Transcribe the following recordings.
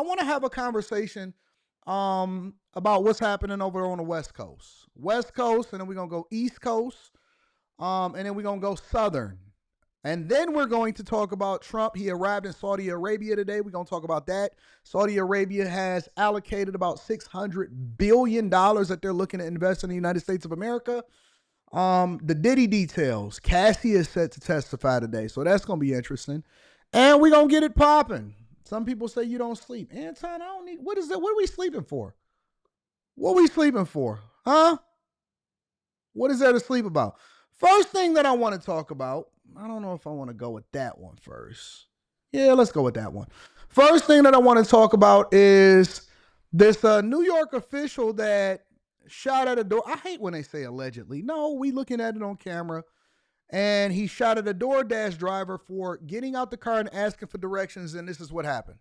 want to have a conversation about what's happening over on the West Coast. West Coast, and then we're going to go East Coast, and then we're going to go Southern. And then we're going to talk about Trump. He arrived in Saudi Arabia today. We're going to talk about that. Saudi Arabia has allocated about $600 billion that they're looking to invest in the United States of America. The Diddy details. Cassie is set to testify today, so that's going to be interesting. And we're going to get it popping. Some people say you don't sleep. Anton, I don't need, what is that? What are we sleeping for? What are we sleeping for? Huh? What is there to sleep about? First thing that I want to talk about, I don't know if I want to go with that one first. Yeah, let's go with that one. First thing that I want to talk about is this New York official that shot at a door. I hate when they say allegedly. No, we looking at it on camera. And he shot at a DoorDash driver for getting out the car and asking for directions, and this is what happened.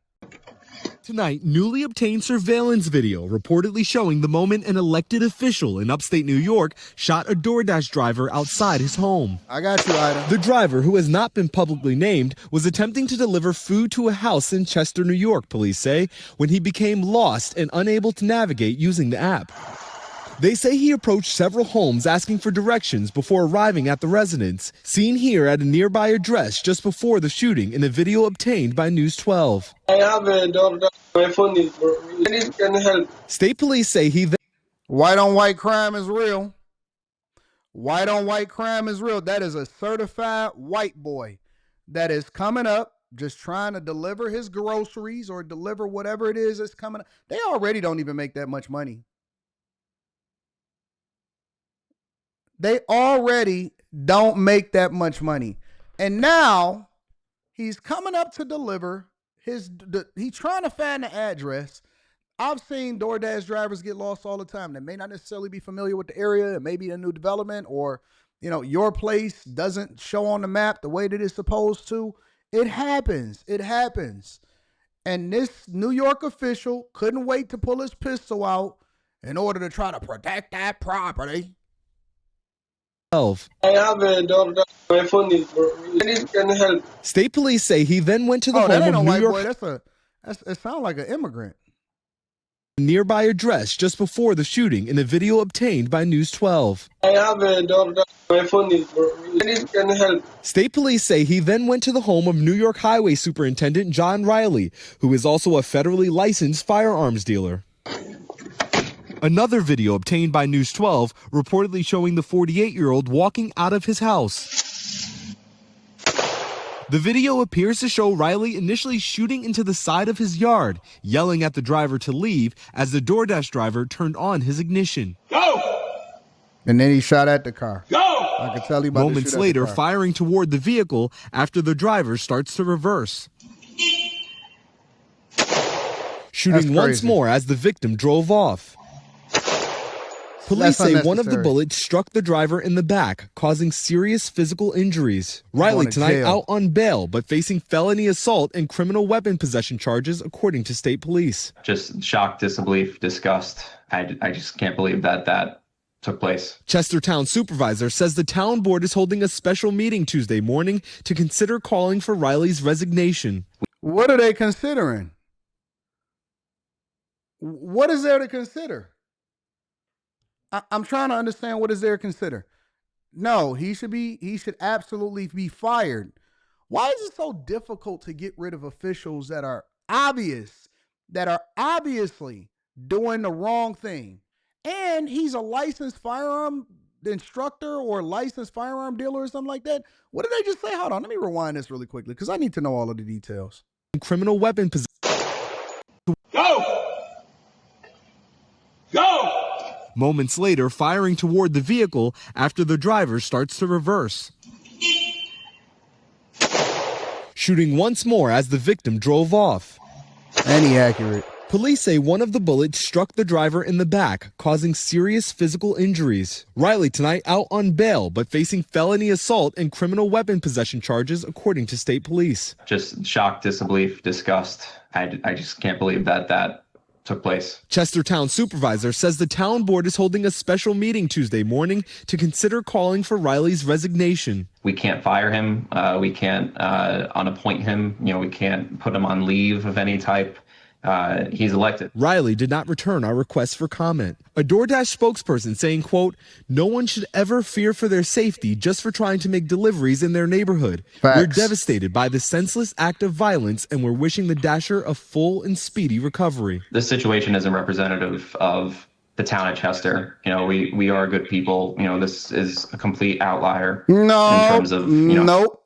Tonight, newly obtained surveillance video reportedly showing the moment an elected official in upstate New York shot a DoorDash driver outside his home. I got you, Ida. The driver, who has not been publicly named, was attempting to deliver food to a house in Chester, New York, police say, when he became lost and unable to navigate using the app. They say he approached several homes asking for directions before arriving at the residence, seen here at a nearby address just before the shooting in a video obtained by News 12. I have a daughter. My phone is broken. Can help. State police say he then... White on white crime is real. White on white crime is real. That is a certified white boy that is coming up, just trying to deliver his groceries or deliver whatever it is that's coming up. They already don't even make that much money. They already don't make that much money. And now he's coming up to deliver he's trying to find the address. I've seen DoorDash drivers get lost all the time. They may not necessarily be familiar with the area. It may be a new development, or, you know, your place doesn't show on the map the way that it's supposed to. It happens. It happens. And this New York official couldn't wait to pull his pistol out in order to try to protect that property. I have a daughter. My phone is broken. Can help. State police say he then went to the home that ain't of no New white York. Boy. It sounds like an immigrant. Nearby address just before the shooting in a video obtained by News 12. I have a daughter. My phone is broken. Can help. State police say he then went to the home of New York Highway Superintendent John Riley, who is also a federally licensed firearms dealer. Another video obtained by News 12 reportedly showing the 48-year-old walking out of his house. The video appears to show Riley initially shooting into the side of his yard, yelling at the driver to leave as the DoorDash driver turned on his ignition. Go! And then he shot at the car. Go! I can tell you about Moments later, firing toward the vehicle after the driver starts to reverse. Shooting once more as the victim drove off. Police say one of the bullets struck the driver in the back, causing serious physical injuries. Riley tonight out on bail, but facing felony assault and criminal weapon possession charges, according to state police. Just shock, disbelief, disgust. I just can't believe that took place. Chester Town Supervisor says the town board is holding a special meeting Tuesday morning to consider calling for Riley's resignation. What are they considering? What is there to consider? I'm trying to understand what is there to consider. No, he should absolutely be fired. Why is it so difficult to get rid of officials that are obviously doing the wrong thing? And he's a licensed firearm instructor or licensed firearm dealer or something like that. What did they just say? Hold on, let me rewind this really quickly because I need to know all of the details. Criminal weapon possession. Go! Go! Moments later, firing toward the vehicle after the driver starts to reverse. Shooting once more as the victim drove off. Any accurate. Police say one of the bullets struck the driver in the back, causing serious physical injuries. Riley tonight out on bail, but facing felony assault and criminal weapon possession charges, according to state police. Just shock, disbelief, disgust. I just can't believe that took place. Chester Town Supervisor says the town board is holding a special meeting Tuesday morning to consider calling for Riley's resignation. We can't fire him. We can't unappoint him. We can't put him on leave of any type. he's elected. Riley did not return our request for comment. A DoorDash spokesperson saying, quote, "No one should ever fear for their safety just for trying to make deliveries in their neighborhood. Facts. We're devastated by the senseless act of violence, and we're wishing the Dasher a full and speedy recovery." This situation isn't representative of the town of Chester. You know, we are good people. You know, this is a complete outlier. No, in terms of, you know,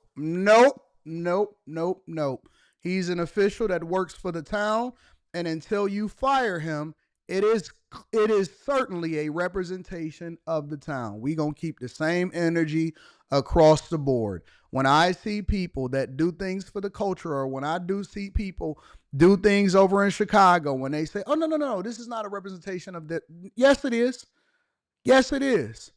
nope. He's an official that works for the town, and until you fire him, it is certainly a representation of the town. We gonna keep the same energy across the board. When I see people that do things for the culture, or when I do see people do things over in Chicago, when they say, "Oh no, this is not a representation of that," yes, it is. Yes, it is.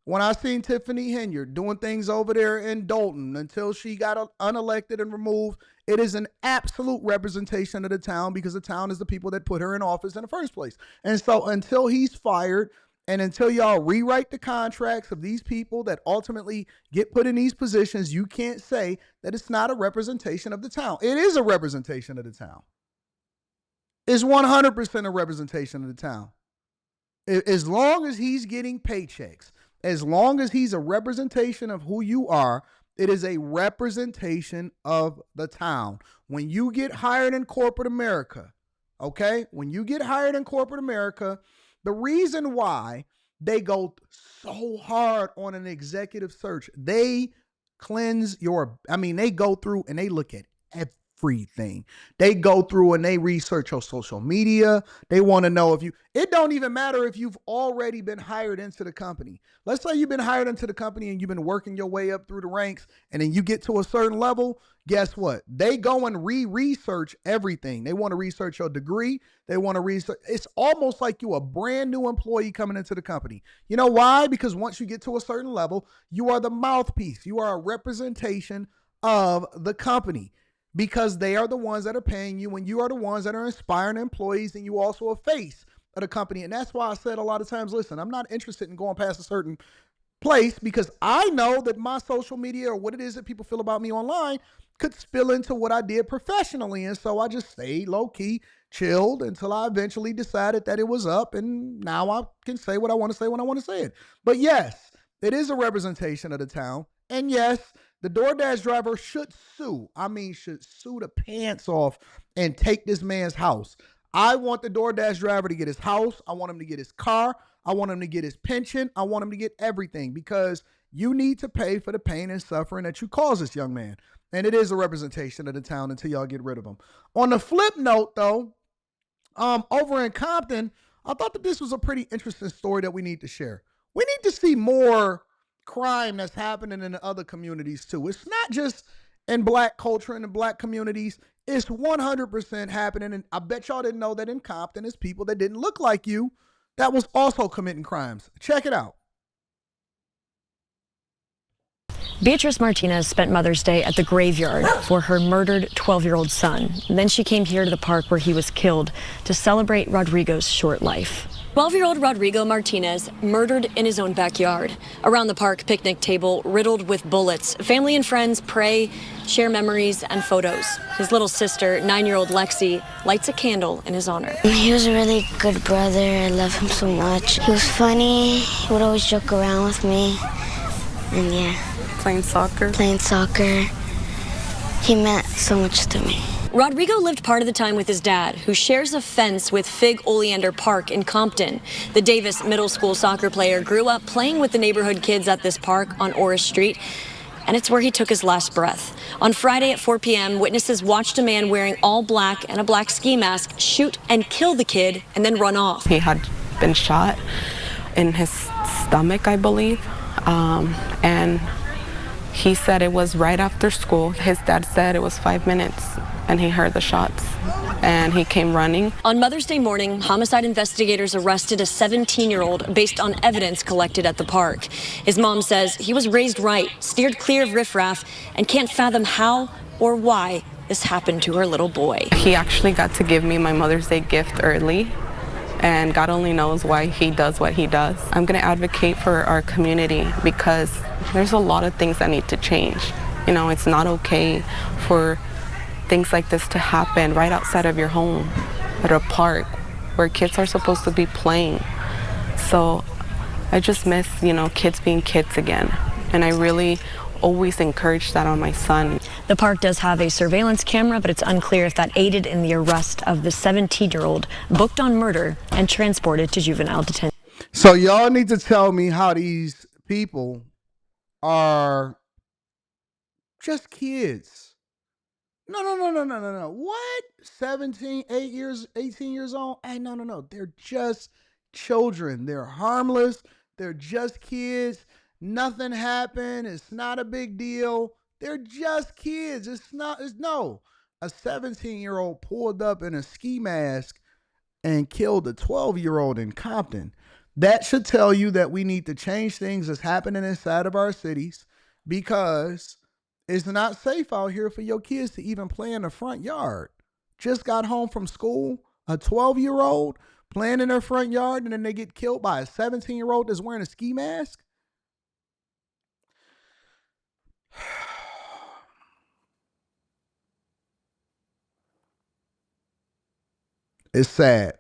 When I seen Tiffany Henyard doing things over there in Dalton until she got unelected and removed, it is an absolute representation of the town, because the town is the people that put her in office in the first place. And so until he's fired, and until y'all rewrite the contracts of these people that ultimately get put in these positions, you can't say that it's not a representation of the town. It is a representation of the town. It's 100% a representation of the town. As long as he's getting paychecks, as long as he's a representation of who you are, it is a representation of the town. When you get hired in corporate America, okay? When you get hired in corporate America, the reason why they go so hard on an executive search, they they go through and they look at everything. They go through and they research your social media. They want to know it don't even matter if you've already been hired into the company. Let's say you've been hired into the company and you've been working your way up through the ranks, and then you get to a certain level. Guess what? They go and research everything. They want to research your degree. They want to research. It's almost like you a brand new employee coming into the company. You know why? Because once you get to a certain level, you are the mouthpiece. You are a representation of the company, because they are the ones that are paying you, and you are the ones that are inspiring employees, and you also a face of the company. And that's why I said a lot of times, listen, I'm not interested in going past a certain place, because I know that my social media, or what it is that people feel about me online, could spill into what I did professionally. And so I just stayed low-key, chilled, until I eventually decided that it was up, and now I can say what I want to say when I want to say it. But yes, it is a representation of the town. And yes, the DoorDash driver should sue. Should sue the pants off and take this man's house. I want the DoorDash driver to get his house. I want him to get his car. I want him to get his pension. I want him to get everything, because you need to pay for the pain and suffering that you caused this young man. And it is a representation of the town until y'all get rid of him. On the flip note, though, over in Compton, I thought that this was a pretty interesting story that we need to share. We need to see more crime that's happening in the other communities too. It's not just in black culture and in black communities. It's 100% happening. And I bet y'all didn't know that in Compton, there's people that didn't look like you that was also committing crimes. Check it out. Beatrice Martinez spent Mother's Day at the graveyard for her murdered 12-year-old son. And then she came here to the park where he was killed to celebrate Rodrigo's short life. 12-year-old Rodrigo Martinez murdered in his own backyard. Around the park picnic table riddled with bullets. Family and friends pray, share memories and photos. His little sister, 9-year-old Lexi, lights a candle in his honor. He was a really good brother. I love him so much. He was funny. He would always joke around with me. And yeah. Playing soccer. He meant so much to me. Rodrigo lived part of the time with his dad, who shares a fence with Fig Oleander Park in Compton. The Davis Middle School soccer player grew up playing with the neighborhood kids at this park on Orris Street, and it's where he took his last breath. On Friday at 4 p.m., witnesses watched a man wearing all black and a black ski mask shoot and kill the kid and then run off. He had been shot in his stomach, I believe, and he said it was right after school. His dad said it was 5 minutes, and he heard the shots, and he came running. On Mother's Day morning, homicide investigators arrested a 17-year-old based on evidence collected at the park. His mom says he was raised right, steered clear of riffraff, and can't fathom how or why this happened to her little boy. He actually got to give me my Mother's Day gift early, and God only knows why he does what he does. I'm going to advocate for our community, because there's a lot of things that need to change. You know, it's not okay for things like this to happen right outside of your home. at a park where kids are supposed to be playing. So I just miss, kids being kids again. And I really always encourage that on my son. The park does have a surveillance camera, but it's unclear if that aided in the arrest of the 17-year-old booked on murder and transported to juvenile detention. So y'all need to tell me how these people are just kids. No. What? 17, 18 years old? Hey, no. They're just children. They're harmless. They're just kids. Nothing happened. It's not a big deal. They're just kids. A 17-year-old pulled up in a ski mask and killed a 12-year-old in Compton. That should tell you that we need to change things that's happening inside of our cities, because it's not safe out here for your kids to even play in the front yard. Just got home from school, a 12-year-old playing in their front yard, and then they get killed by a 17-year-old that's wearing a ski mask. It's sad.